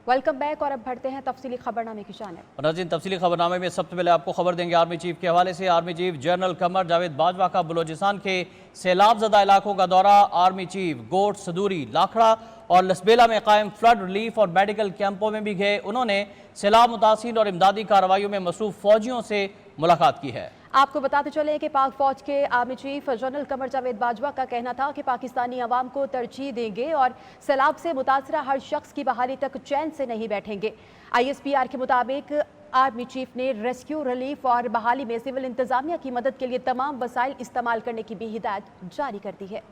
Welcome back और अब बढ़ते हैं तफसीली खबरनामे की जानिब। नाज़रीन, तफसीली खबरनामे में सबसे पहले आपको खबर देंगे आर्मी चीफ के हवाले से। Army chief general Qamar Javed Bajwa का बलोचिस्तान के सैलाब ज़दा इलाकों का दौरा। आर्मी चीफ गोट, सदूरी, लाखड़ा और लसबेला में कायम फ्लड रिलीफ और मेडिकल कैंपों में भी गए। उन्होंने सैलाब मुतासिर और इमदादी कार्रवाइयों में मसरूफ फौजियों से मुलाकात की है। आपको बताते चले कि पाक फौज के army chief general Qamar Javed Bajwa का कहना था कि पाकिस्तानी अवाम को तरजीह देंगे और सैलाब से मुतासरा हर शख्स की बहाली तक चैन से नहीं बैठेंगे। ISPR के मुताबिक आर्मी चीफ ने रेस्क्यू, रिलीफ और बहाली में सिविल इंतजामिया की मदद के लिए तमाम वसाइल इस्तेमाल करने की भी हिदायत जारी कर दी है।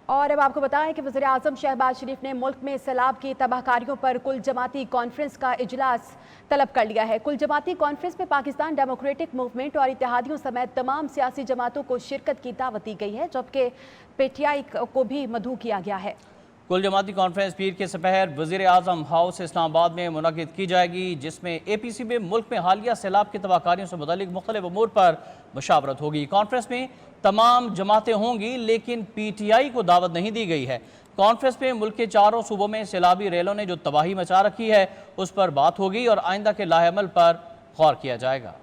और अब आपको बताएं कि वज़ीर आज़म शहबाज शरीफ ने मुल्क में सैलाब की तबाहकारियों पर कुल जमाती कॉन्फ्रेंस का इजलास तलब कर लिया है। कुल जमाती कॉन्फ्रेंस में पाकिस्तान डेमोक्रेटिक मूवमेंट और इत्तेहादियों समेत तमाम सियासी जमातों को शिरकत की दावत दी गई है, जबकि PTI को भी मदऊ किया गया है। कुल जमाती कॉन्फ्रेंस पीर के सपहर वज़ीर आज़म हाउस इस्लामाबाद में मुनक़िद की जाएगी, जिसमें APC में मुल्क में हालिया सैलाब की तबाहकारियों से मुतल्लिक़ मुख्तलिफ उमूर पर मशावरत होगी। कॉन्फ्रेंस में तमाम जमातें होंगी, लेकिन PTI को दावत नहीं दी गई है। कॉन्फ्रेंस में मुल्क के चारों सूबों में सैलाबी रेलों ने जो तबाही मचा रखी है उस पर बात होगी और आइंदा के लाहेअमल पर गौर किया जाएगा।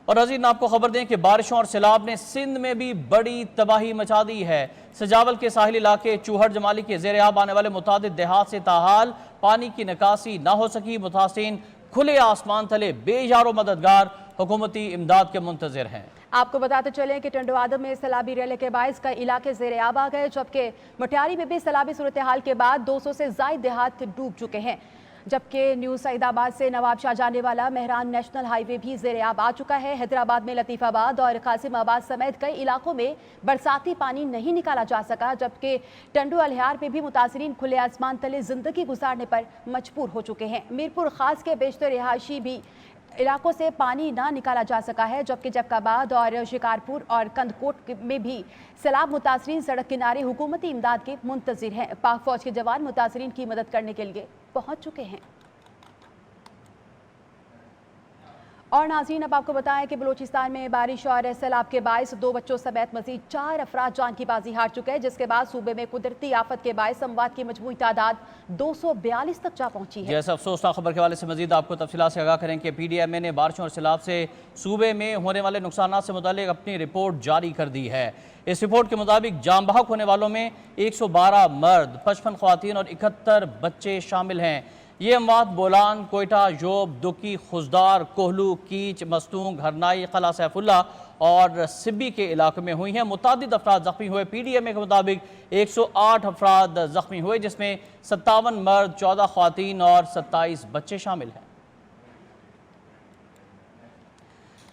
और नाज़रीन, आपको खबर दें कि बारिशों और सैलाब ने सिंध में भी बड़ी तबाही मचा दी है। सजावल के साहिल इलाके चूहड़ जमाली के ज़ेर आब आने वाले मुतादिद देहात से ताहाल पानी की निकासी न हो सकी। मुतासिरीन खुले आसमान तले बेयारो मददगार हुकूमती इमदाद के मुंतज़िर हैं। आपको बताते चलें कि टंडो आदम में सैलाबी रेले के बायस का इलाके ज़ेर आब आ गए, जबकि मटियारी में भी सैलाबी सूरत हाल के बाद 200 से ज़ायद देहात डूब चुके हैं। जबकि न्यू सईदाबाद से नवाबशाह जाने वाला मेहरान नेशनल हाईवे भी ज़ेर आब आ चुका है। हैदराबाद में लतीफ़ाबाद और कासिमाबाद समेत कई इलाकों में बरसाती पानी नहीं निकाला जा सका, जबकि टंडो अलिहार में भी मुतासिरीन खुले आसमान तले ज़िंदगी गुजारने पर मजबूर हो चुके हैं। मीरपुर खास के बेशतर रिहायशी भी इलाकों से पानी ना निकाला जा सका है, जबकि जबकाबाद और शिकारपुर और कंदकोट में भी सैलाब मुतासरीन सड़क किनारे हुकूमती इमदाद के मुंतज़िर हैं। पाक फौज के जवान मुतासरीन की मदद करने के लिए पहुंच चुके हैं। और नाज़रीन, अब आपको बताएं कि बलूचिस्तान में बारिश और सैलाब के बायस 2 बच्चों समेत मज़ीद 4 अफराद जान की बाजी हार चुके हैं, जिसके बाद सूबे में कुदरती आफत के बायस अमवात की मजमूई तादाद 242 तक जा पहुंची है। जैसे अफसोसनाक खबर के हवाले से मजीद आपको तफसीलात से आगाह करें कि PDMA ने बारिशों और सैलाब से सूबे में होने वाले नुकसानात से मुतालिक अपनी रिपोर्ट जारी कर दी है। इस रिपोर्ट के मुताबिक जाम बहक होने वालों में 112 मर्द, 55 ख्वातीन और 71 बच्चे शामिल हैं। ये अमवात बोलान, कोयटा, योब, दुकी, खुजदार, कोहलू, कीच, मस्तूंग, हरनाई, कला सैफुल्ला और सिब्बी के इलाके में हुई हैं। मुतादिद अफराद जख्मी हुए। PDMA के मुताबिक 108 अफराद जख्मी हुए, जिसमें 57 मर्द, 14 ख्वातीन और 27 बच्चे शामिल हैं।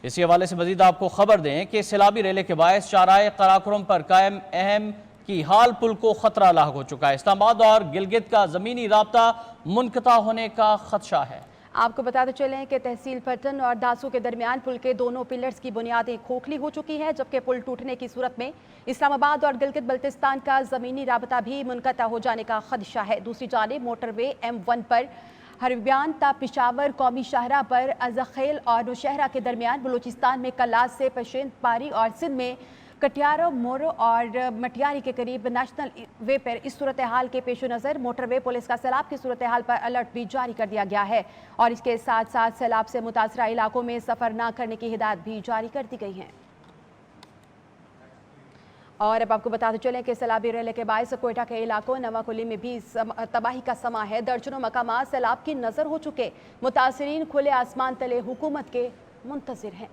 इसी हवाले से मजीद आपको खबर दें कि सैलाबी रेले के बायस चाराए कराकोरम पर कायम अहम की हाल पुल को खतरा लाक हो चुका है। इस्लामाबाद और गिलगित का ज़मीनी राब्ता मुनक़ता होने का खदशा है। आपको बताते चलें कि तहसील पटन और दासू के दरमियान पुल के दोनों पिलर्स की बुनियादें खोखली हो चुकी हैं, जबकि पुल टूटने की सूरत में इस्लामाबाद और गिलगित बल्तिस्तान का ज़मीनी राब्ता भी मुनक़ता हो जाने का खदशा है। दूसरी जानिब मोटरवे M1 पर हरबियान ता पिशावर कौमी शाहरा पर अज़खेल और नौशहरा के दरमियान, बलूचिस्तान में कलास से पेशेंट पारी और सिंध में कटियारो, मोरो और मटियारी के करीब नेशनल वे पर इस सूरत हाल के पेश नज़र मोटरवे पुलिस का सैलाब की सूरत हाल पर अलर्ट भी जारी कर दिया गया है और इसके साथ साथ सैलाब से मुतासरा इलाकों में सफ़र न करने की हिदायत भी जारी कर दी गई हैं। और अब आपको बताते चलें कि सैलाबी रेले के बायस कोयटा के इलाकों नवाकुली में भी तबाही का समा है। दर्जनों मकामात सैलाब की नज़र हो चुके। मुतासरीन खुले आसमान तले हुकूमत के मुंतज़िर हैं।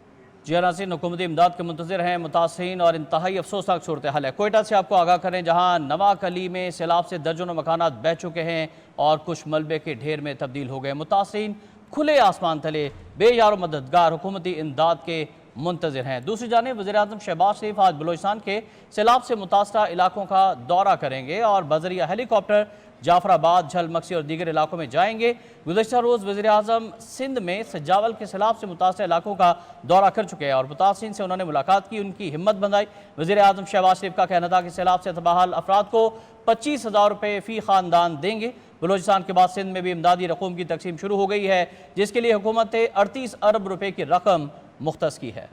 जी नाज़रीन, हुकूमती इमदाद के मुंतज़िर हैं मुतासरीन और इंतहाई अफसोसनाक सूरत हाल है। कोयटा से आपको आगाह करें, जहाँ नवाकली में सैलाब से दर्जनों मकानात बह चुके हैं और कुछ मलबे के ढेर में तब्दील हो गए। मुतासरीन खुले आसमान तले बेयारो मददगार हुकूमती इमदाद के मुंतज़िर हैं। दूसरी जानिब वज़ीर आज़म शहबाज शरीफ आज बलूचिस्तान के सैलाब से मुतासरा इलाकों का दौरा करेंगे और बज़रिया हेलीकॉप्टर जाफराबाद, झलमक्सी और दीगर इलाकों में जाएंगे। गुज़श्ता रोज़ वज़ीर आज़म सिंध में सजावल के सैलाब से मुतासर इलाकों का दौरा कर चुके हैं और मुतासरीन से उन्होंने मुलाकात की, उनकी हिम्मत बंधाई। वज़ीर आज़म शहबाज शरीफ का कहना था कि सैलाब से तबाहल अफराद को 25,000 रुपये फ़ी ख़ानदान देंगे। बलूचिस्तान के बाद सिंध में भी इमदादी रकूम की तकसीम शुरू हो गई है, जिसके लिए हुकूमत 38 अरब रुपये की रकम मुख्तस की है।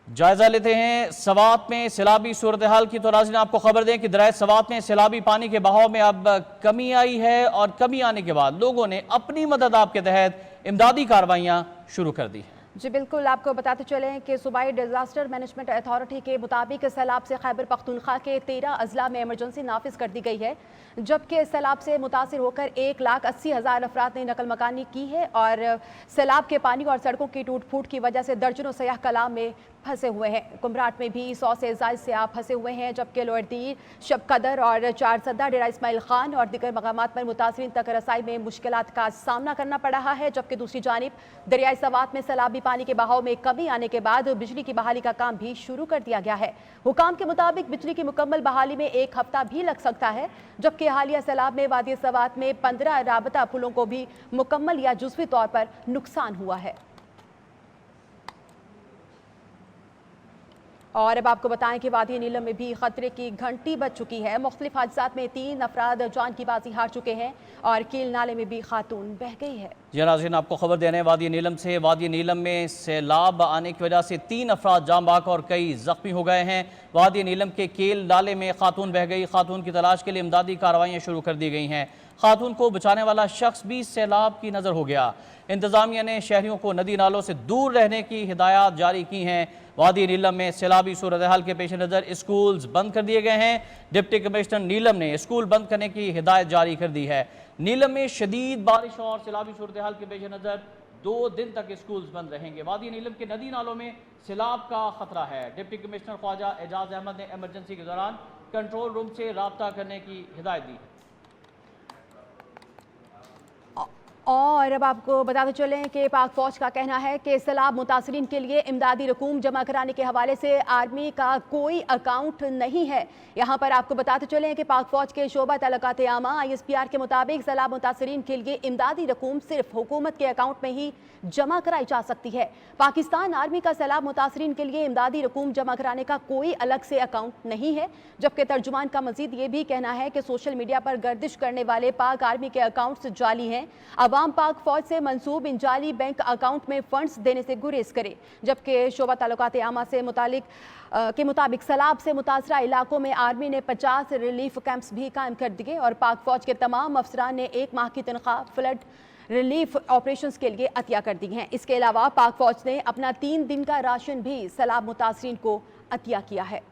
जायजा लेते हैं सवात में सैलाबी सूरत-ए-हाल की। तो नाज़रीन आपको खबर दें कि दरियाए सवात में सैलाबी पानी के बहाव में अब कमी आई है और कमी आने के बाद लोगों ने अपनी मदद आप के तहत इमदादी कार्रवाइयाँ शुरू कर दी। जी बिल्कुल, आपको बताते चलें कि सूबाई डिजास्टर मैनेजमेंट अथॉरिटी के मुताबिक सैलाब से खैबर पख्तूनख्वा के 13 अजला में इमरजेंसी नाफिज कर दी गई है, जबकि सैलाब से मुतासिर होकर 1,80,000 अफराद ने नकल मकानी की है और सैलाब के पानी और सड़कों की टूट फूट की वजह से दर्जनों सयाह कलाम में फंसे हुए हैं। कुमराट में भी 100 से ज़ायद सयाह फंसे हुए हैं, जबकि लोअर दीर, शब कदर और चार सद्दा, डेरा इस्माइल खान और दीगर मकामात पर मुतासरीन तक रसाई में मुश्किलात का सामना करना पड़ रहा है। जबकि दूसरी जानिब दरियाए सवात में सैलाबी पानी के बहाव में कमी आने के बाद बिजली की बहाली का काम भी शुरू कर दिया गया है। हुकाम के मुताबिक बिजली की मुकम्मल बहाली में 1 हफ्ता भी लग सकता है, जबकि हालिया सैलाब में वादी सवात में 15 राबता पुलों को भी मुकम्मल या जुज़वी तौर पर नुकसान हुआ है। और अब आपको बताएं कि वादी नीलम में भी खतरे की घंटी बज चुकी है। मुख्तलिफ हादसात में 3 अफराद जान की बाजी हार चुके हैं और कील नाले में भी खातून बह गई है। जी नाज़रीन आपको खबर दे रहे हैं वादी नीलम से। वादी नीलम में सैलाब आने की वजह से 3 अफराद जाम बहक और कई जख्मी हो गए हैं। वादी नीलम के कील नाले में खातून बह गई। खातून की तलाश के लिए इमदादी कार्रवाइयाँ शुरू कर दी गई हैं। खातून को बचाने वाला शख्स भी सैलाब की नज़र हो गया। इंतज़ामिया ने शहरियों को नदी नालों से दूर रहने की हिदायत जारी की हैं। वादी नीलम में सैलाबी सूरत-ए-हाल के पेश नज़र स्कूल्स बंद कर दिए गए हैं। डिप्टी कमिश्नर नीलम ने स्कूल बंद करने की हिदायत जारी कर दी है। नीलम में शदीद बारिश और सैलाबी सूरत-ए-हाल के पेश नज़र 2 दिन तक स्कूल्स बंद रहेंगे। वादी नीलम के नदी नालों में सैलाब का खतरा है। डिप्टी कमिश्नर ख्वाजा एजाज अहमद ने एमरजेंसी के दौरान कंट्रोल रूम से राब्ता करने की हिदायत दी है। और अब आपको बताते चलें कि पाक फौज का कहना है कि सैलाब मुतासरीन के लिए इमदादी रकूम जमा कराने के हवाले से आर्मी का कोई अकाउंट नहीं है। यहाँ पर आपको बताते चलें कि पाक फौज के शोबा तलकात आमा ISPR के मुताबिक सैलाब मुतासरीन के लिए इमदादी रकूम सिर्फ हुकूमत के अकाउंट में ही जमा कराई जा सकती है। पाकिस्तान आर्मी का सैलाब मुतासरीन के लिए इमदादी रकूम जमा कराने का कोई अलग से अकाउंट नहीं है। जबकि तर्जुमान का मजीद ये भी कहना है कि सोशल मीडिया पर गर्दिश करने वाले पाक आर्मी के अकाउंट्स जाली हैं। अवाम पाक फौज से मंसूब इन जाली बैंक अकाउंट में फंड्स देने से गुरेज करे। जबकि शोबा ताल्लुकात आमा से मुताबिक सैलाब से मुतासरा इलाकों में आर्मी ने 50 रिलीफ कैंप्स भी कायम कर दिए और पाक फौज के तमाम अफसरान ने 1 माह की तनख्वाह फ्लड रिलीफ ऑपरेशंस के लिए अतिया कर दी हैं। इसके अलावा पाक फौज ने अपना 3 दिन का राशन भी सैलाब मुतासरीन को अतिया किया है।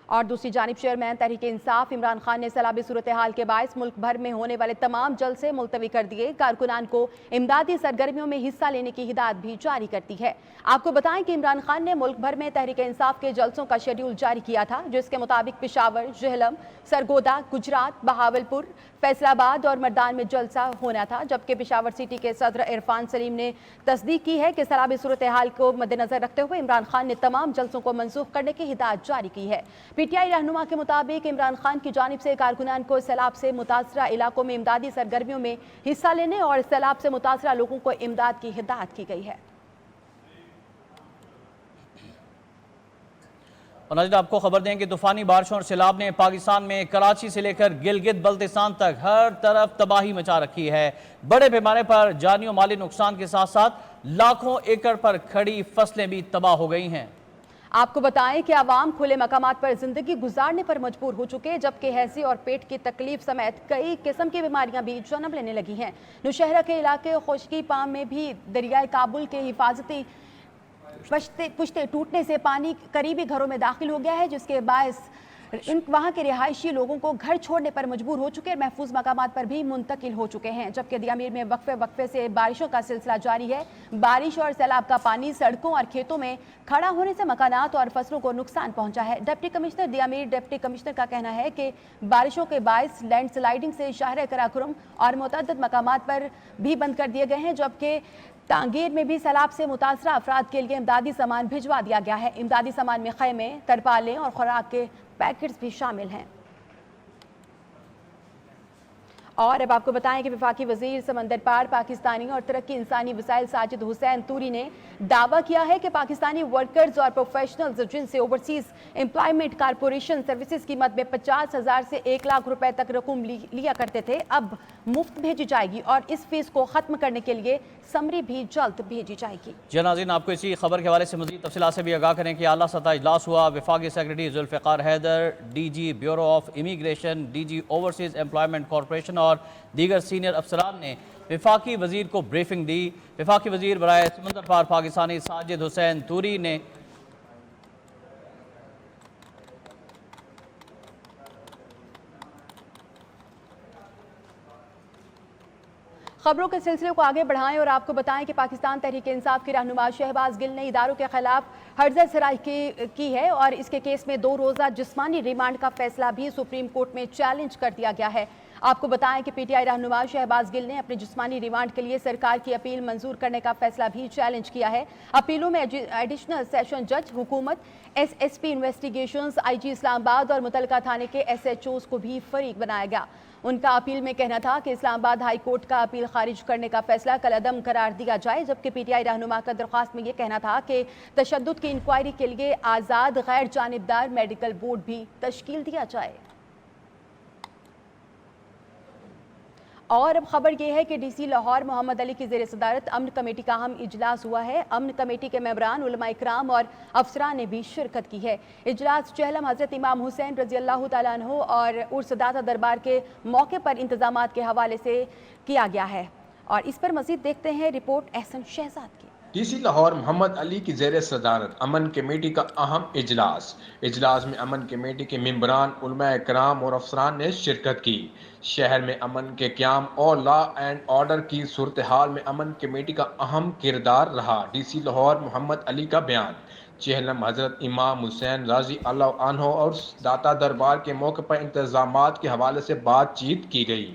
और दूसरी जानिब चेयरमैन तहरीक इंसाफ इमरान खान ने सैलाबी सूरत हाल के बायस मुल्क भर में होने वाले तमाम जलसे मुलतवी कर दिए। कारकुनान को इमदादी सरगर्मियों में हिस्सा लेने की हिदायत भी जारी कर दी है। आपको बताएं कि इमरान खान ने मुल्क भर में तहरीक इंसाफ के जलसों का शेड्यूल जारी किया था, जिसके मुताबिक पेशावर, जहलम, सरगोदा, गुजरात, बहावलपुर, फैसलाबाद और मर्दान में जलसा होना था। जबकि पेशावर सिटी के सदर इरफान सलीम ने तस्दीक की है कि सैलाबी सूरत हाल को मद्देनजर रखते हुए इमरान खान ने तमाम जलसों को मनसूख करने की हिदायत जारी की है। PTI रहनुमा के मुताबिक इमरान खान की जानिब से कारकुनान को सैलाब से मुतासरा इलाकों में इमदादी सरगर्मियों में हिस्सा लेने और सैलाब से मुतासरा लोगों को इमदाद की हिदायत की गई है। और नाज़रीन आपको खबर दें कि तूफानी बारिशों और सैलाब ने पाकिस्तान में कराची से लेकर गिलगित बल्तिस्तान तक हर तरफ तबाही मचा रखी है। बड़े पैमाने पर जानी और माली नुकसान के साथ साथ लाखों एकड़ पर खड़ी फसलें भी तबाह हो गई हैं। आपको बताएं कि आवाम खुले मकामात पर जिंदगी गुजारने पर मजबूर हो चुके, जबकि हैज़ी और पेट की तकलीफ समेत कई किस्म की बीमारियां भी जन्म लेने लगी हैं। नौशहरा के इलाके खुशकी पाम में भी दरियाए काबुल के हिफाजती पुश्ते टूटने से पानी करीबी घरों में दाखिल हो गया है, जिसके बायस वहाँ के रिहायशी लोगों को घर छोड़ने पर मजबूर हो चुके और महफूज मकामात पर भी मुंतकिल हो चुके हैं। जबकि दियामीर में वक्फे से बारिशों का सिलसिला जारी है। बारिश और सैलाब का पानी सड़कों और खेतों में खड़ा होने से मकानात और फसलों को नुकसान पहुंचा है। डिप्टी कमिश्नर दियामीर डिप्टी कमिश्नर का कहना है कि बारिशों के बायस लैंड स्लाइडिंग से शहर कराकुरम और मुतअद्दिद मकामात पर भी बंद कर दिए गए हैं। जबकि तांगीर में भी सैलाब से मुतासरा अफराद के लिए इमदादी सामान भिजवा दिया गया है। इमदादी सामान में खैमे, तरपालें और खुराक के पैकेट्स भी शामिल हैं। और अब आपको बताएं कि वफाकी वजीर समंदर पार पाकिस्तानी और तरक्की इंसानी वसाइल साजिद हुसैन तूरी ने दावा किया है कि पाकिस्तानी वर्कर्स और प्रोफेशनल्स जिनसे ओवरसीज एम्प्लॉयमेंट कारपोरेशन सर्विसेज की मद में 50,000 से 1 लाख रुपए तक रकम लिया करते थे, अब मुफ्त भेजी जाएगी और इस फीस को खत्म करने के लिए समरी भी जल्द भेजी जाएगी। जी नाज़रीन, आपको इसी खबर के हवाले से मज़ीद तफसीलात से भी आगाह करें कि आला सतह इजलास हुआ। वफाकी secretary Zulfiqar Haider, DG bureau of immigration, DG overseas employment corporation और दीगर सीनियर अफसरान ने वफाकी वजीर को ब्रीफिंग दी। वफाकी वजीर बराए समंदर पार पाकिस्तानी साजिद हुसैन तूरी ने खबरों के सिलसिले को आगे बढ़ाएं और आपको बताएं कि पाकिस्तान तहरीक इंसाफ के रहनुमा शहबाज गिल ने इदारों के खिलाफ हर्जा सराई की है और इसके केस में 2 रोज़ा जिस्मानी रिमांड का फैसला भी सुप्रीम कोर्ट में चैलेंज कर दिया गया है। आपको बताएं कि PTI रहनुमा शहबाज गिल ने अपने जिस्मानी रिमांड के लिए सरकार की अपील मंजूर करने का फैसला भी चैलेंज किया है। अपीलों में एडिशनल सेशन जज हुकूमत, SSP इन्वेस्टिगेशंस, IG इस्लामाबाद और मुतलका थाने के SHOs को भी फरीक बनाया गया। उनका अपील में कहना था कि इस्लामाबाद हाई कोर्ट का अपील खारिज करने का फैसला कलअदम करार दिया जाए, जबकि PTI रहनुमा का दरख्वास्त में यह कहना था कि तशद्दुद की इंक्वायरी के लिए आज़ाद गैर जानिबदार मेडिकल बोर्ड भी तश्कील दिया जाए। और अब खबर यह है कि DC लाहौर मोहम्मद अली की ज़ेर सदारत अमन कमेटी का अहम इजलास हुआ है। अमन कमेटी के मेंबरान, उलमा इकराम और अफसरान ने भी शिरकत की है। इजलास चहलम हज़रत इमाम हुसैन रज़ी अल्लाह तआला अन्हु और उर्स दाता दरबार के मौके पर इंतजामात के हवाले से किया गया है और इस पर मज़ीद देखते हैं रिपोर्ट एहसन शहजाद की। DC लाहौर मोहम्मद अली की ज़ेर सदारत अमन कमेटी का अहम इजलास में अमन कमेटी के मेंबरान, उलमा इकराम और अफसरान ने शिरकत की। शहर में अमन के क़याम और लॉ एंड ऑर्डर की सूरत हाल में अमन कमेटी का अहम किरदार रहा। DC लाहौर मोहम्मद अली का बयान। चहलम हज़रत इमाम हुसैन रज़ी अल्लाह अन्हु और दाता दरबार के मौके पर इंतजामात के हवाले से बातचीत की गई।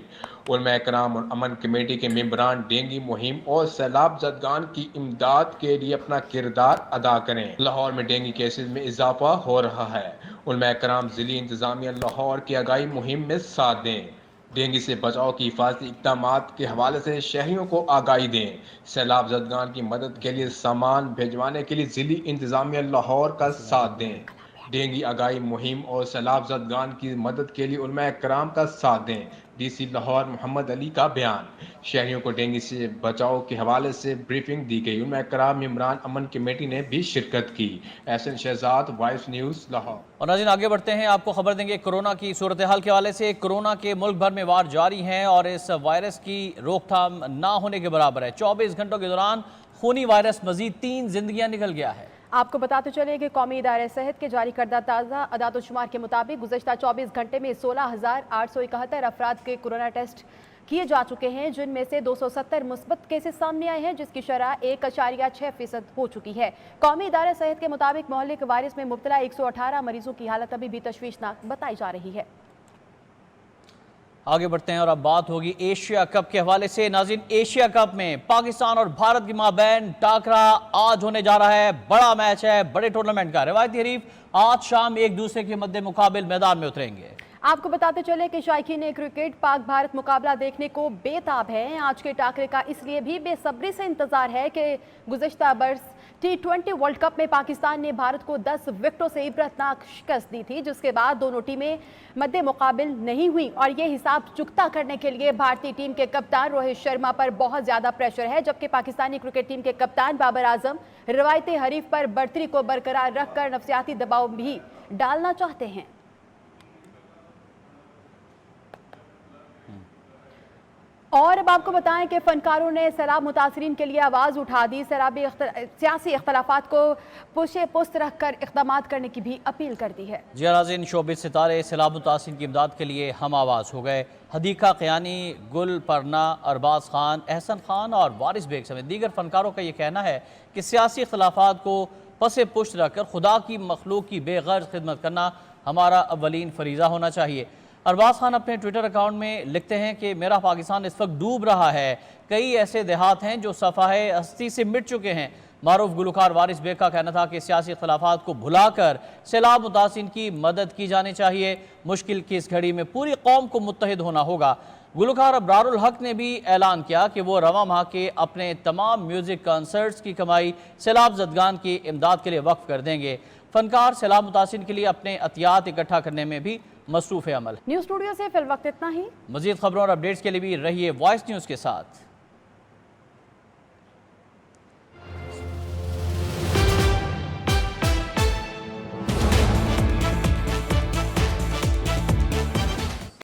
उलमा इकराम और अमन कमेटी के मेंबरान डेंगू मुहिम और सैलाब ज़दगान की इमदाद के लिए अपना किरदार अदा करें। लाहौर में डेंगू केसेस में इजाफा हो रहा है। उलमा इकराम ज़िली इंतज़ामिया लाहौर की आगाही मुहिम में साथ दें। डेंगू से बचाव की हिफाजती इक़दामात के हवाले से शहरियों को आगाही दें। सैलाब ज़दगान की मदद के लिए सामान भिजवाने के लिए ज़िली इंतज़ामिया लाहौर का साथ दें। डेंगू आगाही मुहिम और सैलाब ज़दगान की मदद के लिए उलमा इकराम का साथ दें। DC लाहौर मोहम्मद अली का बयान। शहरियों को डेंगू से बचाव के हवाले से ब्रीफिंग दी गई। उलमा इकराम मेंबरान अमन कमेटी ने भी शिरकत की। Ahsan Shahzad, vice news, Lahore. और नाज़रीन, आगे बढ़ते हैं। आपको खबर देंगे कोरोना की सूरत हाल के हवाले से। कोरोना के मुल्क भर में वार जारी हैं और इस वायरस की रोकथाम ना होने के बराबर है। 24 घंटों के दौरान खूनी वायरस मजीद 3 जिंदगियां निकल गया है। आपको बताते चले कि कौमी इदारे सेहत के जारी करदा ताज़ा अदाद-ओ-शुमार के मुताबिक गुज़श्ता 24 घंटे में 16,871 अफराद के कोरोना टेस्ट किए जा चुके हैं, जिनमें से 270 मुस्बत केसेस सामने आए हैं, जिसकी शरह 1.6% हो चुकी है। कौमी इदारे सेहत के मुताबिक मोहल्ले के वायरस में मुब्तला 118 मरीजों की हालत अभी भी तशवीशनाक बताई जा रही है। आगे बढ़ते हैं और अब बात होगी एशिया कप के हवाले से। नाज़रीन, एशिया कप में पाकिस्तान और भारत के माबैन टाकरा आज होने जा रहा है। बड़ा मैच है, बड़े टूर्नामेंट का। रिवायती हरीफ आज शाम एक दूसरे के मद्दे मुकाबिल मैदान में उतरेंगे। आपको बताते चले कि शायकीन क्रिकेट पाक भारत मुकाबला देखने को बेताब है। आज के टाकरे का इसलिए भी बेसब्री से इंतजार है कि गुज़श्ता बरस T20 वर्ल्ड कप में पाकिस्तान ने भारत को 10 विकेटों से इबरतनाक शिकस्त दी थी, जिसके बाद दोनों टीमें मद्दे मुकाबिल नहीं हुई और ये हिसाब चुकता करने के लिए भारतीय टीम के कप्तान रोहित शर्मा पर बहुत ज़्यादा प्रेशर है, जबकि पाकिस्तानी क्रिकेट टीम के कप्तान बाबर आजम रवायती हरीफ पर बढ़तरी को बरकरार रखकर नफसियाती दबाव भी डालना चाहते हैं। और अब आपको बताएं कि फनकारों ने सैलाब मुतासरीन के लिए आवाज़ उठा दी। सियासी इख्तलाफात को पुशे पुस्त रख कर इक़दाम करने की भी अपील कर दी है। जी नाज़रीन, शोबिस सितारे सैलाब मुतासरीन की इमदाद के लिए हम आवाज़ हो गए। हदीका क़यानी, गुल परना, अरबाज खान, एहसन खान और वारिस बेग समेत दीगर फनकारों का ये कहना है कि सियासी इख्तलाफात को पसे पुष्ट रख कर खुदा की मखलूक की बेगर्ज खिदमत करना हमारा अव्वलीन फरीज़ा होना चाहिए। अरबाज खान अपने ट्विटर अकाउंट में लिखते हैं कि मेरा पाकिस्तान इस वक्त डूब रहा है। कई ऐसे देहात हैं जो सफ़ाहे हस्ती से मिट चुके हैं। मारूफ गुलकार वारिस बेग का कहना था कि सियासी इख्तलाफात को भुलाकर सैलाब मुतासिन की मदद की जानी चाहिए। मुश्किल की इस घड़ी में पूरी कौम को मुत्तहिद होना होगा। گلوکار ابرار الحق نے بھی اعلان کیا کہ وہ رواں ماہ کے اپنے تمام میوزک کنسرٹس کی کمائی سیلاب زدگان کی امداد کے لیے وقف کر دیں گے۔ فنکار سیلاب متاثرین کے لیے اپنے عطیات اکٹھا کرنے میں بھی مصروف عمل۔ نیوز اسٹوڈیو سے فی الوقت اتنا ہی۔ مزید خبروں اور اپڈیٹس کے لیے بھی رہیے وائس نیوز کے ساتھ۔